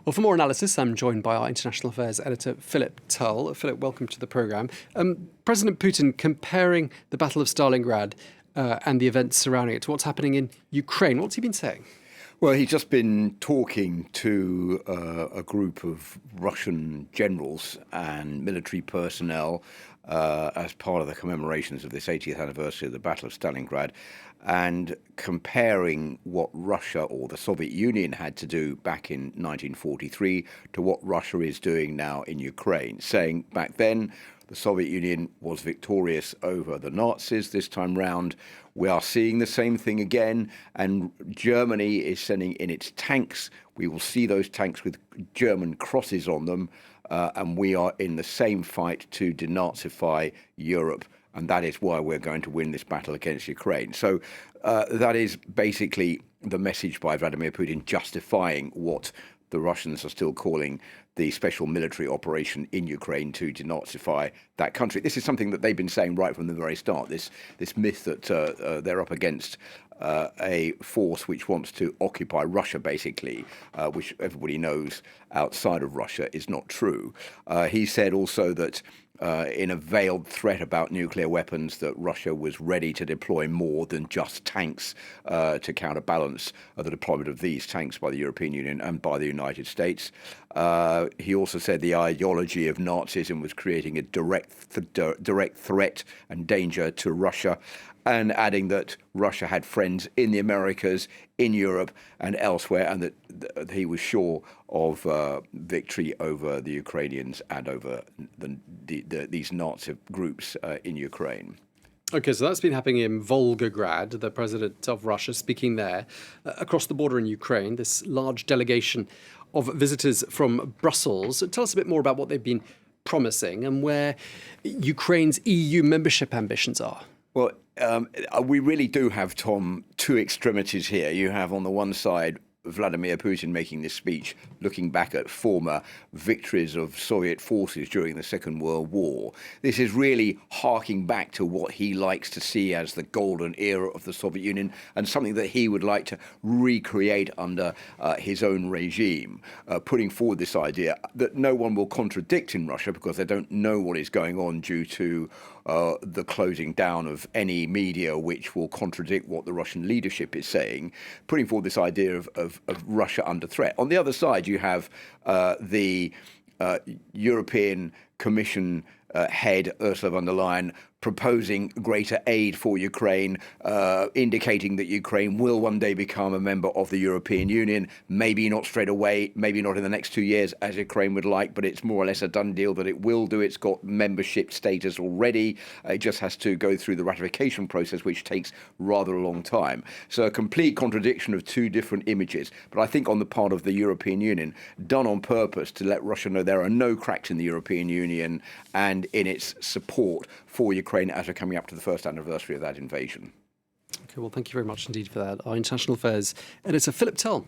Well, for more analysis, I'm joined by our international affairs editor, Philip Turle. Philip, welcome to the programme. President Putin comparing the Battle of Stalingrad and the events surrounding it to what's happening in Ukraine. What's he been saying? Well, he's just been talking to a group of Russian generals and military personnel as part of the commemorations of this 80th anniversary of the Battle of Stalingrad, and comparing what Russia or the Soviet Union had to do back in 1943 to what Russia is doing now in Ukraine, saying back then the Soviet Union was victorious over the Nazis. This time round, we are seeing the same thing again, and Germany is sending in its tanks. We will see those tanks with German crosses on them, and we are in the same fight to denazify Europe. And that is why we're going to win this battle against Ukraine. So that is basically the message by Vladimir Putin justifying what the Russians are still calling the special military operation in Ukraine to denazify that country. This is something that they've been saying right from the very start, this myth that they're up against a force which wants to occupy Russia, basically, which everybody knows outside of Russia is not true. He said also that in a veiled threat about nuclear weapons, that Russia was ready to deploy more than just tanks to counterbalance the deployment of these tanks by the European Union and by the United States. He also said the ideology of Nazism was creating a direct threat and danger to Russia, and adding that Russia had friends in the Americas, in Europe and elsewhere, and that he was sure of victory over the Ukrainians and over these Nazi groups in Ukraine. OK, so that's been happening in Volgograd, the president of Russia speaking there. Across the border in Ukraine, this large delegation of visitors from Brussels. Tell us a bit more about what they've been promising and where Ukraine's EU membership ambitions are. Well, we really do have, Tom, two extremities here. You have on the one side Vladimir Putin making this speech looking back at former victories of Soviet forces during the Second World War. This is really harking back to what he likes to see as the golden era of the Soviet Union, and something that he would like to recreate under his own regime, putting forward this idea that no one will contradict in Russia because they don't know what is going on due to the closing down of any media which will contradict what the Russian leadership is saying, putting forward this idea of Russia under threat. On the other side, you have the European Commission head, Ursula von der Leyen, proposing greater aid for Ukraine, indicating that Ukraine will one day become a member of the European Union, maybe not straight away, maybe not in the next 2 years as Ukraine would like, but it's more or less a done deal that it will do. It's got membership status already. It just has to go through the ratification process, which takes rather a long time. So a complete contradiction of two different images. But I think on the part of the European Union, done on purpose to let Russia know there are no cracks in the European Union and in its support for Ukraine as we're coming up to the first anniversary of that invasion. OK, well, thank you very much indeed for that. Our international affairs editor, Philip Turle.